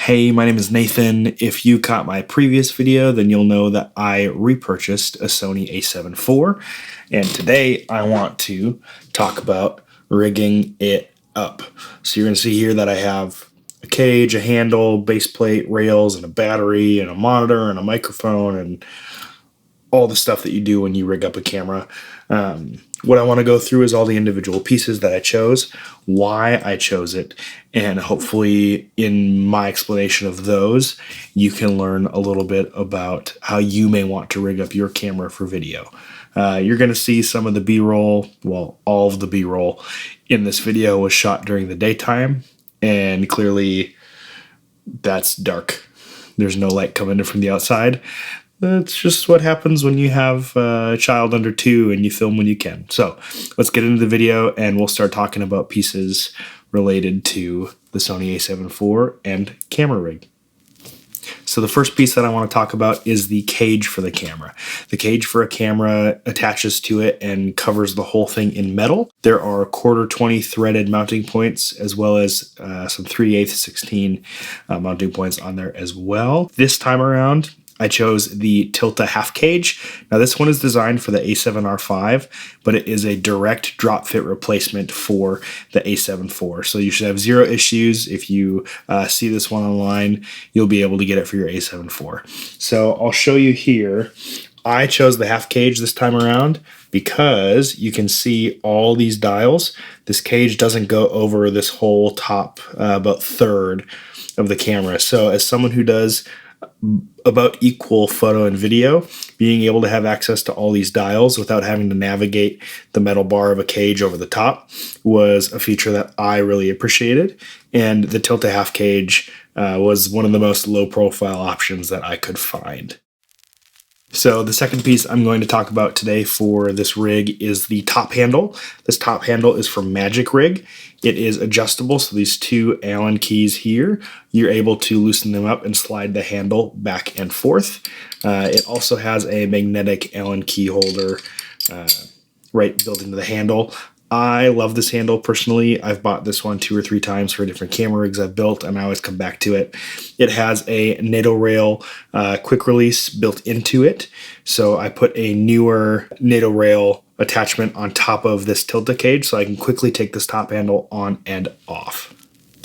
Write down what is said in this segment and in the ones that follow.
Hey, my name is Nathan. If you caught my previous video, then you'll know that I repurchased a Sony A7 IV, and today I want to talk about rigging it up. So you're going to see here that I have a cage, a handle, baseplate, rails, and a battery, and a monitor, and a microphone, and all the stuff that you do when you rig up a camera. What I want to go through is all the individual pieces that I chose, why I chose it, and hopefully in my explanation of those, you can learn a little bit about how you may want to rig up your camera for video. You're going to see some of the B-roll, well, all of the B-roll in this video was shot during the daytime, and clearly that's dark. There's no light coming in from the outside. That's just what happens when you have a child under 2 and you film when you can. So let's get into the video and we'll start talking about pieces related to the Sony A7 IV and camera rig. So the first piece that I want to talk about is the cage for the camera. The cage for a camera attaches to it and covers the whole thing in metal. There are 1/4 threaded mounting points as well as some 3/8 16 mounting points on there as well. This time around, I chose the Tilta half cage. Now this one is designed for the A7R5, but it is a direct drop fit replacement for the A7 IV. So you should have zero issues. If you see this one online, you'll be able to get it for your A7 IV. So I'll show you here. I chose the half cage this time around because you can see all these dials. This cage doesn't go over this whole top about third of the camera. So as someone who does about equal photo and video, being able to have access to all these dials without having to navigate the metal bar of a cage over the top was a feature that I really appreciated. And the Tilta half cage was one of the most low profile options that I could find. So the second piece I'm going to talk about today for this rig is the top handle. This top handle is from MagicRig. It is adjustable, so these 2 Allen keys here, you're able to loosen them up and slide the handle back and forth. It also has a magnetic Allen key holder right built into the handle. I love this handle personally. I've bought this one 2 or 3 times for different camera rigs I've built, and I always come back to it. It has a NATO rail quick release built into it. So I put a Neewer NATO rail attachment on top of this Tilta cage so I can quickly take this top handle on and off.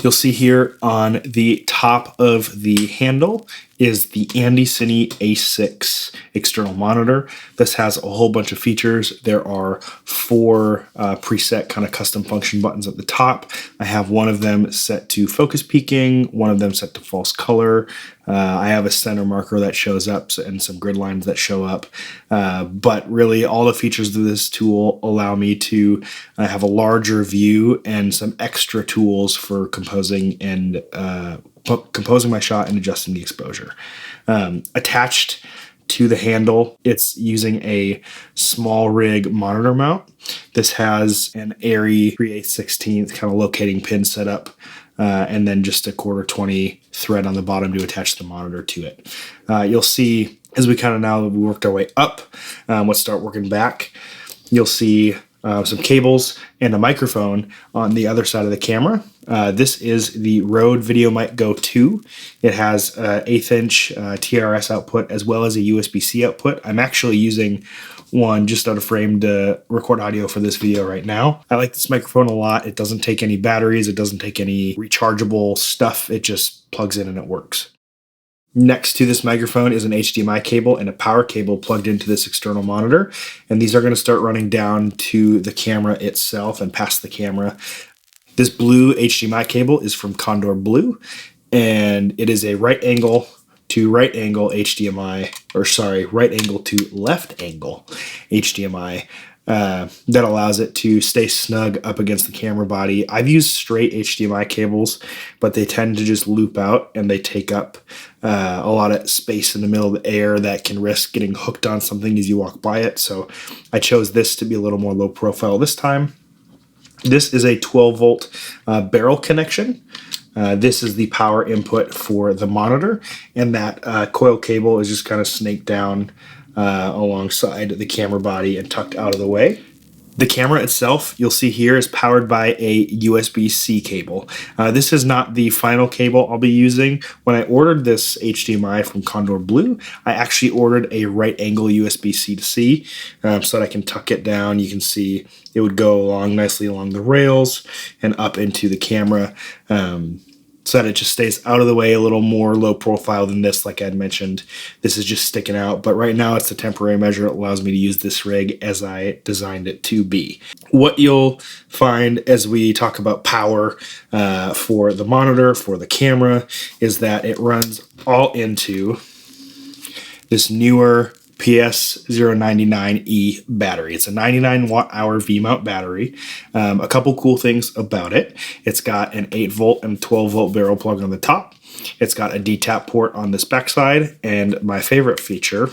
You'll see here on the top of the handle is the Andycine A6 external monitor. This has a whole bunch of features. There are 4 preset kind of custom function buttons at the top. I have one of them set to focus peaking, one of them set to false color. I have a center marker that shows up and some grid lines that show up. But really all the features of this tool allow me to have a larger view and some extra tools for composing and composing my shot and adjusting the exposure. Attached to the handle, it's using a SmallRig monitor mount. This has an airy 3/8 16 kind of locating pin set up, and then just a 1/4 thread on the bottom to attach the monitor to it. You'll see as we kind of now we worked our way up, let's start working back. You'll see some cables and a microphone on the other side of the camera. This is the Rode VideoMic Go 2. It has 1/8 inch TRS output as well as a USB-C output. I'm actually using one just out of frame to record audio for this video right now. I like this microphone a lot. It doesn't take any batteries. It doesn't take any rechargeable stuff. It just plugs in and it works. Next to this microphone is an HDMI cable and a power cable plugged into this external monitor. And these are going to start running down to the camera itself and past the camera. This blue HDMI cable is from Kondor Blue, and it is a right angle to right angle HDMI, or sorry, right angle to left angle HDMI. That allows it to stay snug up against the camera body. I've used straight HDMI cables, but they tend to just loop out and they take up a lot of space in the middle of the air that can risk getting hooked on something as you walk by it. So I chose this to be a little more low profile this time. This is a 12-volt barrel connection. This is the power input for the monitor, and that coil cable is just kind of snaked down alongside the camera body and tucked out of the way. The camera itself, you'll see here, is powered by a USB-C cable. This is not the final cable I'll be using. When I ordered this HDMI from Kondor Blue, I actually ordered a right angle USB-C to C so that I can tuck it down. You can see it would go along nicely along the rails and up into the camera. So that it just stays out of the way, a little more low profile than this, like I'd mentioned. This is just sticking out, but right now it's a temporary measure. It allows me to use this rig as I designed it to be. What you'll find as we talk about power for the monitor, for the camera, is that it runs all into this Neewer PS099E battery. It's a 99 watt hour V-mount battery. A couple cool things about it. It's got an 8 volt and 12 volt barrel plug on the top. It's got a D-tap port on this backside, and my favorite feature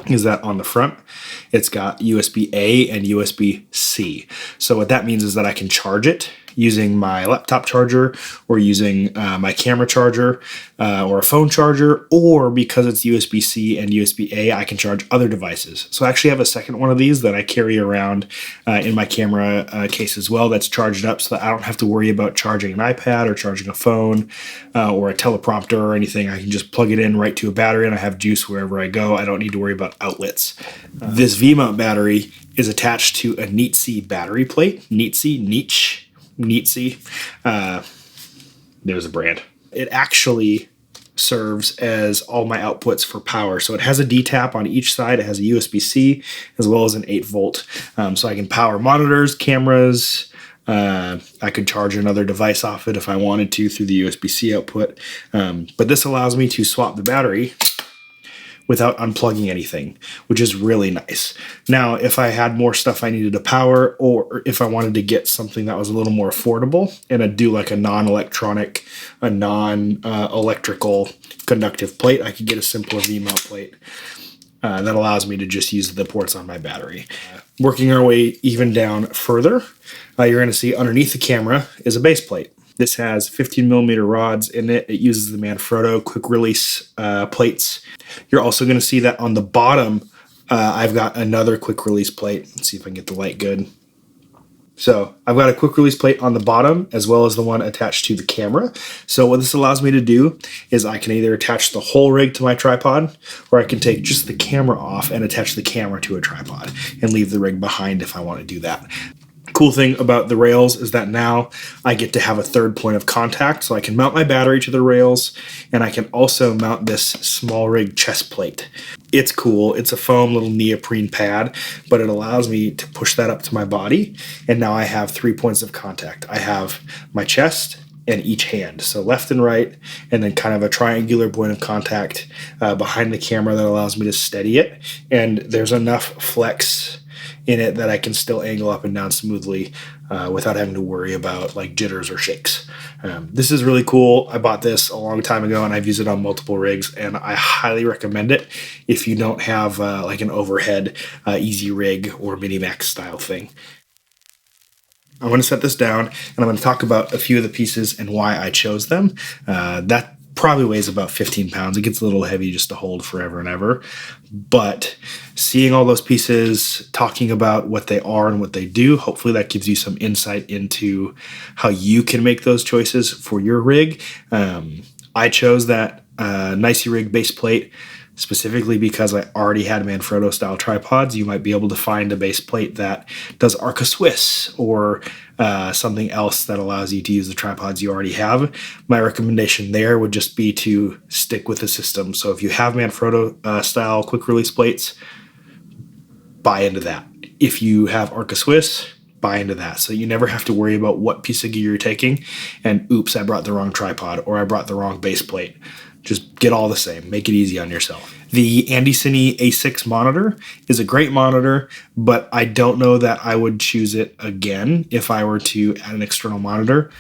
is that on the front, it's got USB-A and USB-C. So what that means is that I can charge it using my laptop charger or using my camera charger or a phone charger, or because it's USB-C and USB-A, I can charge other devices. So I actually have a second one of these that I carry around in my camera case as well that's charged up, so that I don't have to worry about charging an iPad or charging a phone or a teleprompter or anything. I can just plug it in right to a battery and I have juice wherever I go. I don't need to worry about outlets. This V-mount battery is attached to a Nitze battery plate. Nitze. There's a brand. It actually serves as all my outputs for power. So it has a D-tap on each side. It has a USB-C as well as an 8 volt. So I can power monitors, cameras. I could charge another device off it if I wanted to through the USB-C output. But this allows me to swap the battery without unplugging anything, which is really nice. Now, if I had more stuff I needed to power, or if I wanted to get something that was a little more affordable and I'd do like a non-electronic, a non-electrical conductive plate, I could get a simpler V-mount plate that allows me to just use the ports on my battery. Working our way even down further, you're gonna see underneath the camera is a base plate. This has 15mm rods in it. It uses the Manfrotto quick release plates. You're also going to see that on the bottom, I've got another quick release plate. Let's see if I can get the light good. So I've got a quick release plate on the bottom as well as the one attached to the camera. So what this allows me to do is I can either attach the whole rig to my tripod, or I can take just the camera off and attach the camera to a tripod and leave the rig behind if I want to do that. Cool thing about the rails is that now I get to have a third point of contact, so I can mount my battery to the rails, and I can also mount this SmallRig chest plate. It's cool. It's a foam little neoprene pad, but it allows me to push that up to my body, and now I have 3 points of contact. I have my chest and each hand, so left and right, and then kind of a triangular point of contact behind the camera that allows me to steady it, and there's enough flex in it that I can still angle up and down smoothly without having to worry about like jitters or shakes. This is really cool. I bought this a long time ago and I've used it on multiple rigs, and I highly recommend it if you don't have like an overhead NiceyRig or Minimax style thing. I'm going to set this down and I'm going to talk about a few of the pieces and why I chose them. That probably weighs about 15 pounds. It gets a little heavy just to hold forever and ever. But seeing all those pieces, talking about what they are and what they do, hopefully that gives you some insight into how you can make those choices for your rig. I chose that NiceyRig base plate specifically because I already had Manfrotto style tripods. You might be able to find a base plate that does Arca Swiss or something else that allows you to use the tripods you already have. My recommendation there would just be to stick with the system. So if you have Manfrotto style quick release plates, buy into that. If you have Arca Swiss, buy into that. So you never have to worry about what piece of gear you're taking and oops, I brought the wrong tripod or I brought the wrong base plate. Just get all the same. Make it easy on yourself. The Andycine A6 monitor is a great monitor, but I don't know that I would choose it again if I were to add an external monitor.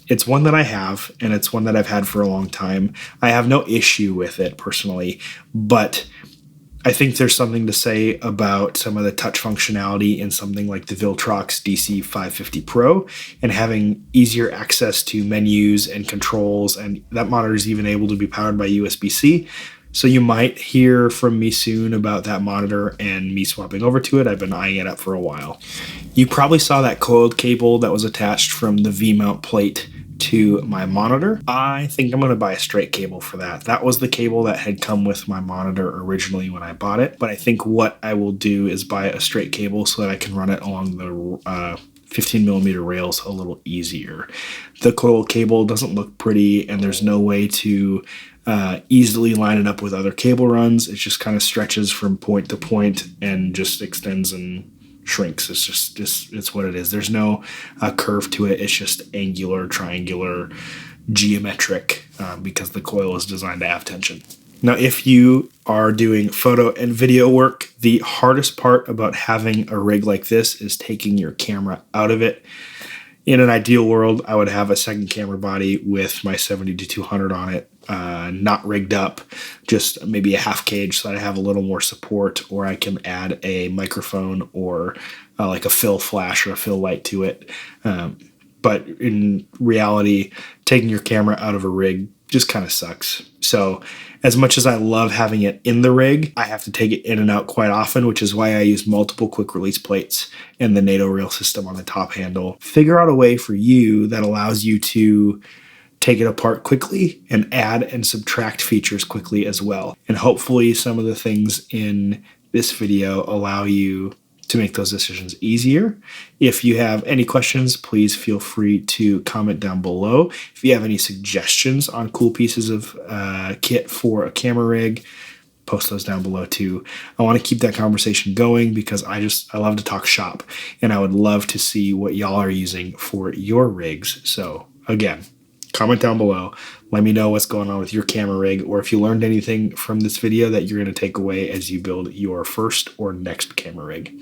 It's one that I have, and it's one that I've had for a long time. I have no issue with it personally, but I think there's something to say about some of the touch functionality in something like the Viltrox DC550 Pro and having easier access to menus and controls, and that monitor is even able to be powered by USB-C. So you might hear from me soon about that monitor and me swapping over to it. I've been eyeing it up for a while. You probably saw that coiled cable that was attached from the V-mount plate to my monitor. I think I'm going to buy a straight cable for that. That was the cable that had come with my monitor originally when I bought it, but I think what I will do is buy a straight cable so that I can run it along the 15mm rails a little easier. The coil cable doesn't look pretty, and there's no way to easily line it up with other cable runs. It just kind of stretches from point to point and just extends and shrinks. It's just it's what it is. There's no curve to it. It's just angular, triangular, geometric because the coil is designed to have tension. Now, if you are doing photo and video work, the hardest part about having a rig like this is taking your camera out of it. In an ideal world, I would have a second camera body with my 70-200 on it, not rigged up, just maybe a half cage so that I have a little more support, or I can add a microphone or like a fill flash or a fill light to it. But in reality, taking your camera out of a rig just kind of sucks. So as much as I love having it in the rig, I have to take it in and out quite often, which is why I use multiple quick release plates and the NATO reel system on the top handle. Figure out a way for you that allows you to take it apart quickly and add and subtract features quickly as well. And hopefully some of the things in this video allow you to make those decisions easier. If you have any questions, please feel free to comment down below. If you have any suggestions on cool pieces of kit for a camera rig, post those down below too. I want to keep that conversation going because I love to talk shop, and I would love to see what y'all are using for your rigs. So again, comment down below. Let me know what's going on with your camera rig, or if you learned anything from this video that you're going to take away as you build your first or next camera rig.